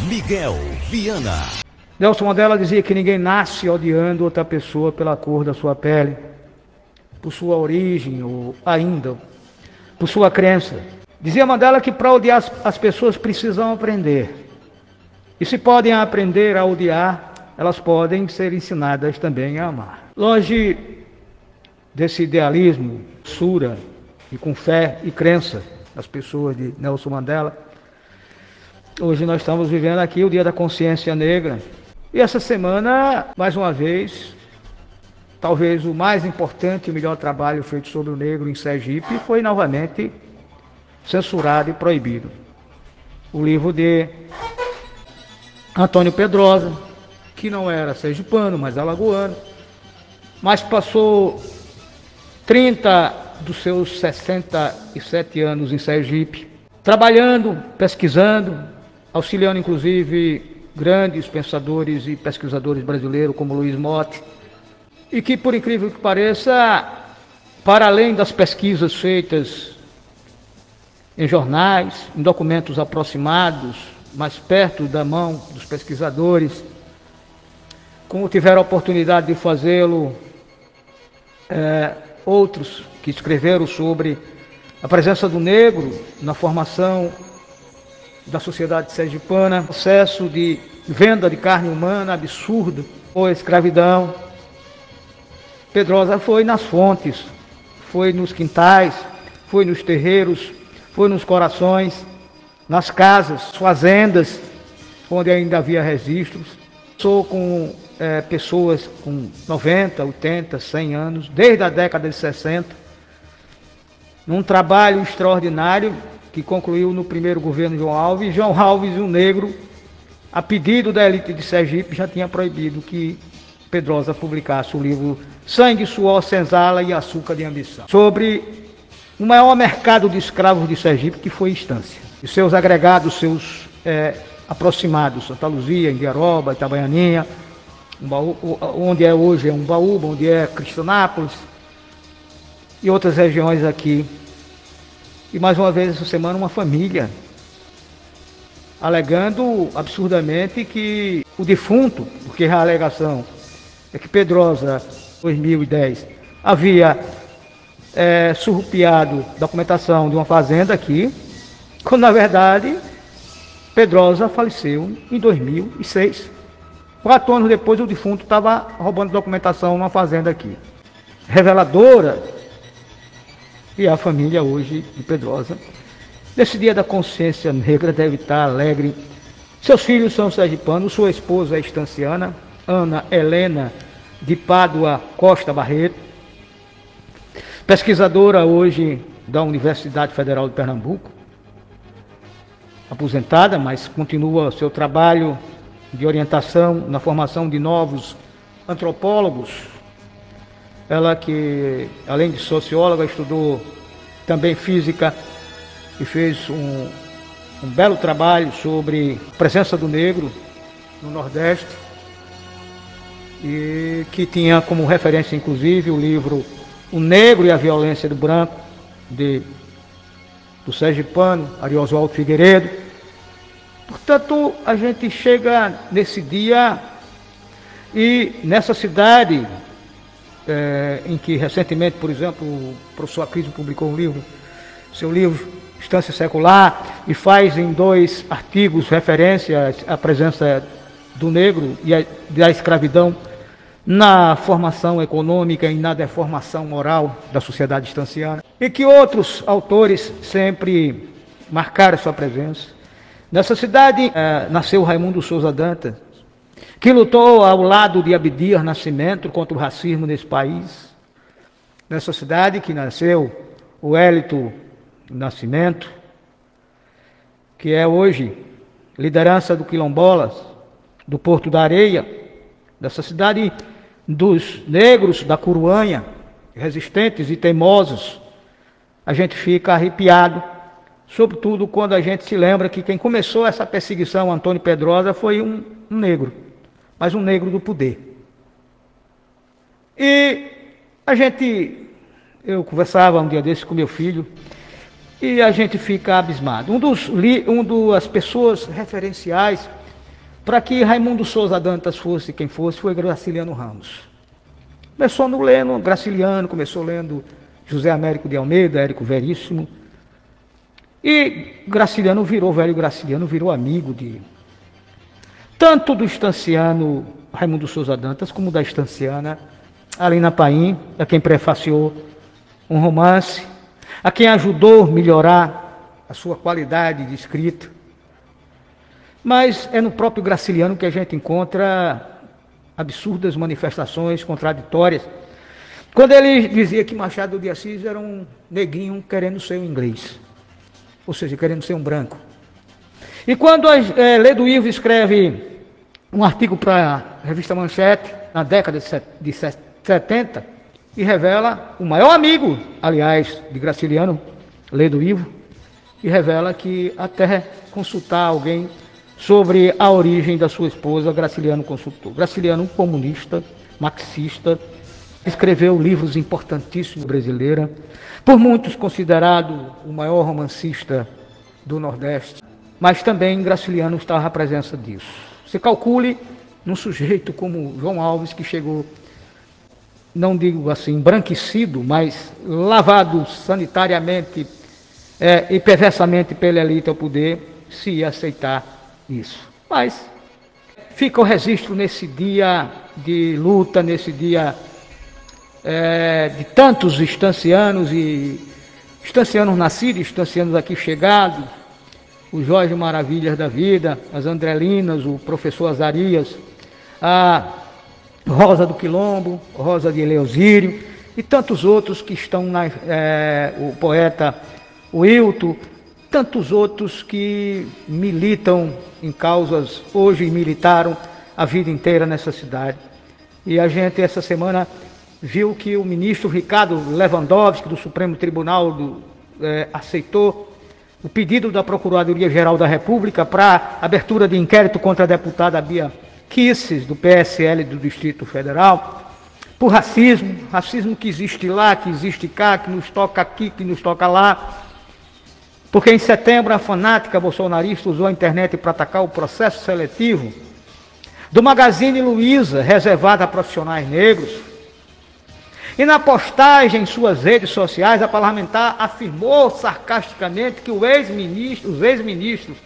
Miguel Viana. Nelson Mandela dizia que ninguém nasce odiando outra pessoa pela cor da sua pele, por sua origem ou ainda por sua crença. Dizia Mandela que para odiar as pessoas precisam aprender. E se podem aprender a odiar, elas podem ser ensinadas também a amar. Longe desse idealismo, sura e com fé e crença das pessoas de Nelson Mandela, hoje nós estamos vivendo aqui o Dia da Consciência Negra. E essa semana, mais uma vez, talvez o mais importante e o melhor trabalho feito sobre o negro em Sergipe foi novamente censurado e proibido. O livro de Antônio Pedrosa, que não era sergipano, mas alagoano, mas passou 30 dos seus 67 anos em Sergipe, trabalhando, pesquisando, auxiliando inclusive grandes pensadores e pesquisadores brasileiros como Luiz Motti, e que, por incrível que pareça, para além das pesquisas feitas em jornais, em documentos aproximados, mais perto da mão dos pesquisadores, como tiveram a oportunidade de fazê-lo outros que escreveram sobre a presença do negro na formação da sociedade sergipana, processo de venda de carne humana absurdo, ou escravidão. Pedrosa foi nas fontes, foi nos quintais, foi nos terreiros, foi nos corações, nas casas, fazendas, onde ainda havia registros. Sou com pessoas com 90, 80, 100 anos, desde a década de 60, num trabalho extraordinário que concluiu no primeiro governo João Alves. João Alves, um negro, a pedido da elite de Sergipe, já tinha proibido que Pedrosa publicasse o livro Sangue, Suor, Senzala e Açúcar de Ambição, sobre o maior mercado de escravos de Sergipe, que foi Estância, e seus agregados, seus aproximados, Santa Luzia, Indiaroba, Itabaianinha, onde hoje é Umbaúba, onde é Cristianápolis, e outras regiões aqui. E mais uma vez essa semana uma família alegando absurdamente que o defunto, porque a alegação é que Pedrosa, em 2010, havia surrupiado documentação de uma fazenda aqui, quando na verdade Pedrosa faleceu em 2006. 4 anos depois o defunto estava roubando documentação numa fazenda aqui. Reveladora. E a família hoje de Pedrosa, nesse Dia da Consciência Negra, deve estar alegre. Seus filhos são sergipanos, sua esposa é estanciana, Ana Helena de Pádua Costa Barreto, pesquisadora hoje da Universidade Federal de Pernambuco, aposentada, mas continua seu trabalho de orientação na formação de novos antropólogos. Ela que, além de socióloga, estudou também física e fez um belo trabalho sobre a presença do negro no Nordeste, e que tinha como referência, inclusive, o livro O Negro e a Violência do Branco, do sergipano Ari Oswaldo Figueiredo. Portanto, a gente chega nesse dia e nessa cidade em que recentemente, por exemplo, o professor Acrisio publicou seu livro Estância Secular, e faz em 2 artigos referência à presença do negro e da escravidão na formação econômica e na deformação moral da sociedade estanciana, e que outros autores sempre marcaram sua presença. Nessa cidade nasceu Raimundo Souza Dantas, que lutou ao lado de Abdias Nascimento contra o racismo nesse país. Nessa cidade que nasceu o Hélito Nascimento, que é hoje liderança do Quilombolas, do Porto da Areia, dessa cidade dos negros da Curuanha, resistentes e teimosos. A gente fica arrepiado, sobretudo quando a gente se lembra que quem começou essa perseguição, Antônio Pedrosa, foi um negro, mas um negro do poder. E eu conversava um dia desse com meu filho, e a gente fica abismado. Uma das pessoas referenciais para que Raimundo Souza Dantas fosse quem fosse, foi Graciliano Ramos. Começou no lendo Graciliano, começou lendo José Américo de Almeida, Érico Veríssimo, e Graciliano virou, velho Graciliano virou amigo de tanto do estanciano Raimundo Souza Dantas, como da estanciana Alina Paim, a quem prefaciou um romance, a quem ajudou a melhorar a sua qualidade de escrita. Mas é no próprio Graciliano que a gente encontra absurdas manifestações contraditórias. Quando ele dizia que Machado de Assis era um neguinho querendo ser um inglês, ou seja, querendo ser um branco. E quando Ledo Ivo escreve um artigo para a revista Manchete, na década de 70, e revela o maior amigo, aliás, de Graciliano, Ledo Ivo, e revela que até consultar alguém sobre a origem da sua esposa, Graciliano consultou. Graciliano, comunista, marxista, escreveu livros importantíssimos brasileira, por muitos considerado o maior romancista do Nordeste, mas também Graciliano estava à presença disso. Se calcule num sujeito como João Alves, que chegou, não digo assim, embranquecido, mas lavado sanitariamente e perversamente pela elite ao poder, se ia aceitar isso. Mas fica o registro nesse dia de luta, nesse dia de tantos estancianos e estancianos nascidos, estancianos aqui chegados, o Jorge Maravilhas da vida, as Andrelinas, o professor Azarias, a Rosa do Quilombo, Rosa de Eleusírio e tantos outros que estão o poeta Wilton, tantos outros que militam em causas hoje e militaram a vida inteira nessa cidade. E a gente essa semana viu que o ministro Ricardo Lewandowski do Supremo Tribunal aceitou o pedido da Procuradoria-Geral da República para abertura de inquérito contra a deputada Bia Kicis, do PSL do Distrito Federal, por racismo que existe lá, que existe cá, que nos toca aqui, que nos toca lá. Porque em setembro a fanática bolsonarista usou a internet para atacar o processo seletivo do Magazine Luiza, reservado a profissionais negros. E na postagem em suas redes sociais, a parlamentar afirmou sarcasticamente que os ex-ministros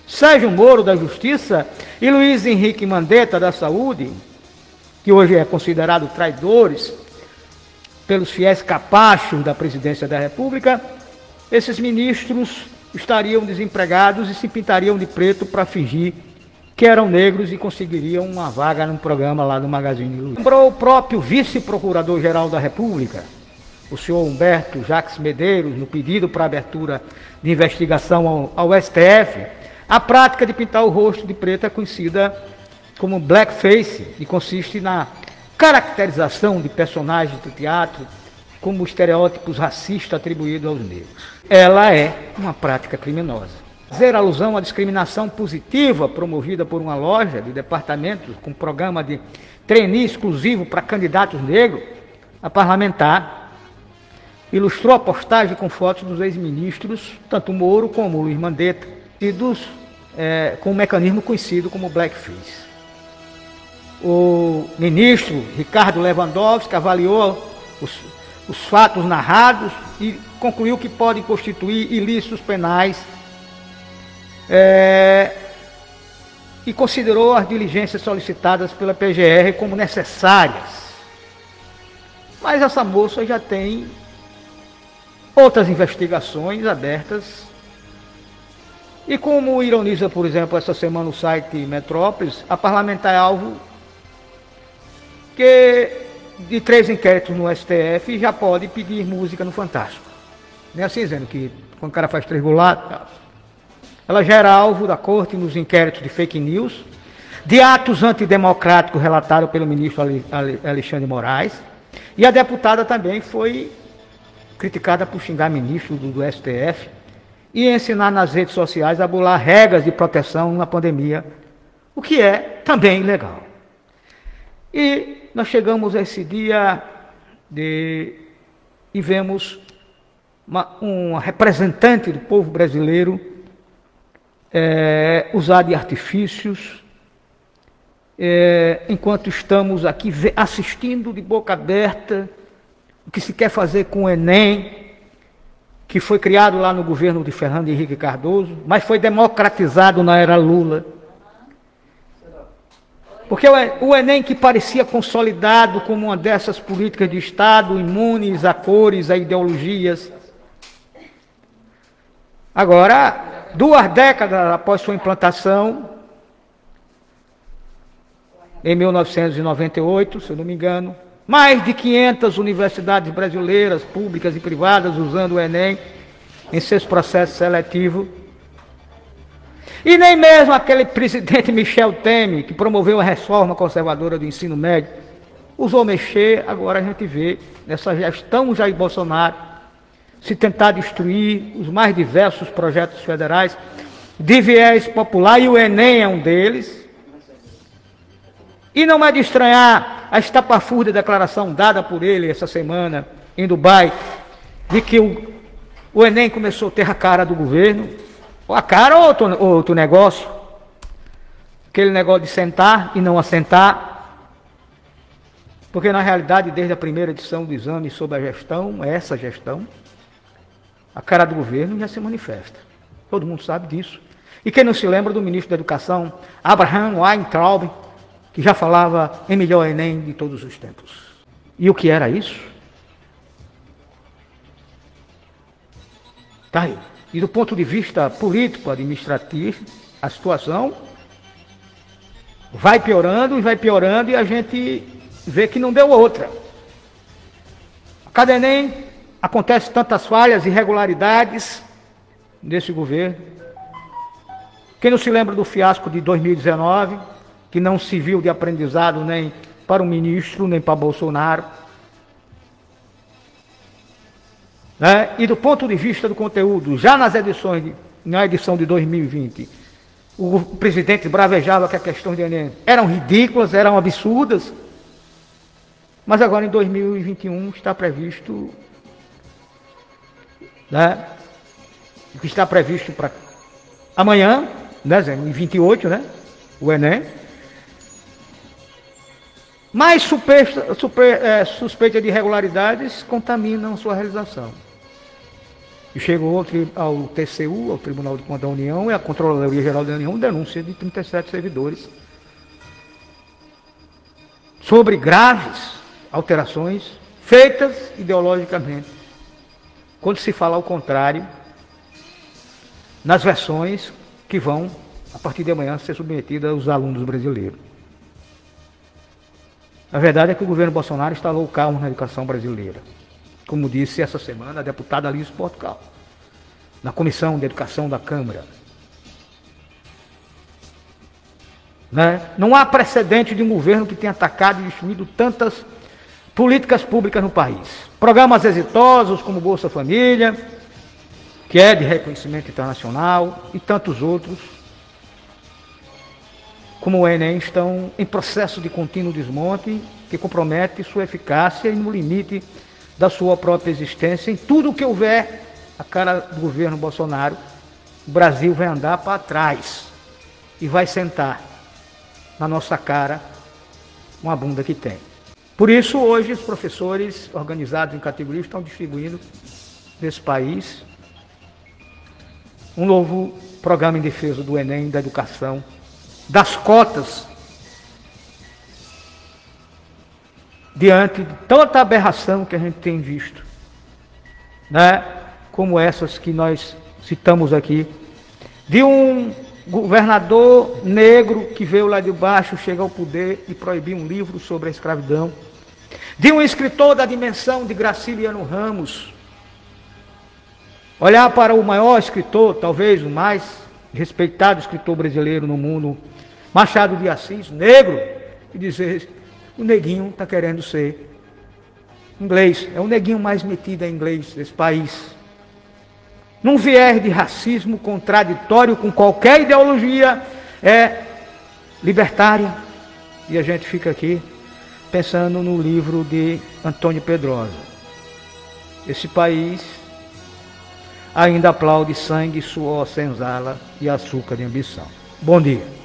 Sérgio Moro, da Justiça, e Luiz Henrique Mandetta, da Saúde, que hoje é considerado traidores pelos fiéis capachos da presidência da República, esses ministros estariam desempregados e se pintariam de preto para fingir que eram negros e conseguiriam uma vaga num programa lá do Magazine Luiza. Lembrou o próprio vice-procurador-geral da República, o senhor Humberto Jacques Medeiros, no pedido para abertura de investigação ao STF, a prática de pintar o rosto de preto é conhecida como blackface e consiste na caracterização de personagens do teatro como estereótipos racistas atribuídos aos negros. Ela é uma prática criminosa. Fazer alusão à discriminação positiva promovida por uma loja de departamentos com programa de trainee exclusivo para candidatos negros, a parlamentar ilustrou a postagem com fotos dos ex-ministros, tanto Moro como Luiz Mandetta, com um mecanismo conhecido como blackface. O ministro Ricardo Lewandowski avaliou os fatos narrados e concluiu que podem constituir ilícitos penais e considerou as diligências solicitadas pela PGR como necessárias. Mas essa moça já tem outras investigações abertas e, como ironiza, por exemplo, essa semana o site Metrópolis, a parlamentar é alvo de 3 inquéritos no STF e já pode pedir música no Fantástico. Não é assim, dizendo que quando o cara faz 3 golados, ela já era alvo da corte nos inquéritos de fake news, de atos antidemocráticos relatados pelo ministro Alexandre Moraes, e a deputada também foi criticada por xingar ministro do STF e ensinar nas redes sociais a burlar regras de proteção na pandemia, o que é também ilegal. E nós chegamos a esse dia e vemos uma representante do povo brasileiro usar de artifícios enquanto estamos aqui assistindo de boca aberta o que se quer fazer com o Enem, que foi criado lá no governo de Fernando Henrique Cardoso, mas foi democratizado na era Lula. Porque o Enem, que parecia consolidado como uma dessas políticas de Estado, imunes a cores, a ideologias, agora, 2 décadas após sua implantação, em 1998, se eu não me engano, mais de 500 universidades brasileiras, públicas e privadas, usando o Enem em seus processos seletivos. E nem mesmo aquele presidente Michel Temer, que promoveu a reforma conservadora do ensino médio, usou mexer. Agora a gente vê nessa gestão Jair Bolsonaro se tentar destruir os mais diversos projetos federais de viés popular, e o Enem é um deles. E não é de estranhar a estapafúrdia declaração dada por ele essa semana em Dubai, de que o Enem começou a ter a cara do governo. Ou a cara ou outro negócio. Aquele negócio de sentar e não assentar. Porque na realidade, desde a primeira edição do exame sobre a gestão, essa gestão, a cara do governo já se manifesta. Todo mundo sabe disso. E quem não se lembra do ministro da Educação, Abraham Weintraub, que já falava em melhor Enem de todos os tempos. E o que era isso? Está aí. E do ponto de vista político, administrativo, a situação vai piorando e a gente vê que não deu outra. A cada Enem acontece tantas falhas, irregularidades desse governo. Quem não se lembra do fiasco de 2019, que não serviu de aprendizado nem para o ministro, nem para Bolsonaro. E do ponto de vista do conteúdo, já na edição de 2020, o presidente bravejava que as questões de Enem eram ridículas, eram absurdas, mas agora em 2021 está previsto, o que está previsto para amanhã, em 28, o Enem, mas suspeita de irregularidades contaminam sua realização. E chegou ao TCU, ao Tribunal de Contas da União, e à Controladoria Geral da União, denúncia de 37 servidores sobre graves alterações feitas ideologicamente, quando se fala ao contrário, nas versões que vão, a partir de amanhã, ser submetidas aos alunos brasileiros. A verdade é que o governo Bolsonaro instalou o caos na educação brasileira. Como disse essa semana a deputada Alice Portugal, na Comissão de Educação da Câmara. Não há precedente de um governo que tenha atacado e destruído tantas políticas públicas no país. Programas exitosos como Bolsa Família, que é de reconhecimento internacional, e tantos outros, como o Enem, estão em processo de contínuo desmonte, que compromete sua eficácia e no limite da sua própria existência. Em tudo que houver a cara do governo Bolsonaro, o Brasil vai andar para trás e vai sentar na nossa cara uma bunda que tem. Por isso, hoje, os professores organizados em categorias estão distribuindo nesse país um novo programa em defesa do Enem, da educação, das cotas, diante de tanta aberração que a gente tem visto, como essas que nós citamos aqui, de um governador negro que veio lá de baixo, chega ao poder e proibir um livro sobre a escravidão, de um escritor da dimensão de Graciliano Ramos, olhar para o maior escritor, talvez o mais respeitado escritor brasileiro no mundo, Machado de Assis, negro, e dizer: o neguinho está querendo ser inglês, é o neguinho mais metido em inglês desse país. Num viés de racismo contraditório com qualquer ideologia libertária. E a gente fica aqui pensando no livro de Antônio Pedrosa. Esse país ainda aplaude sangue, suor, senzala e açúcar de ambição. Bom dia.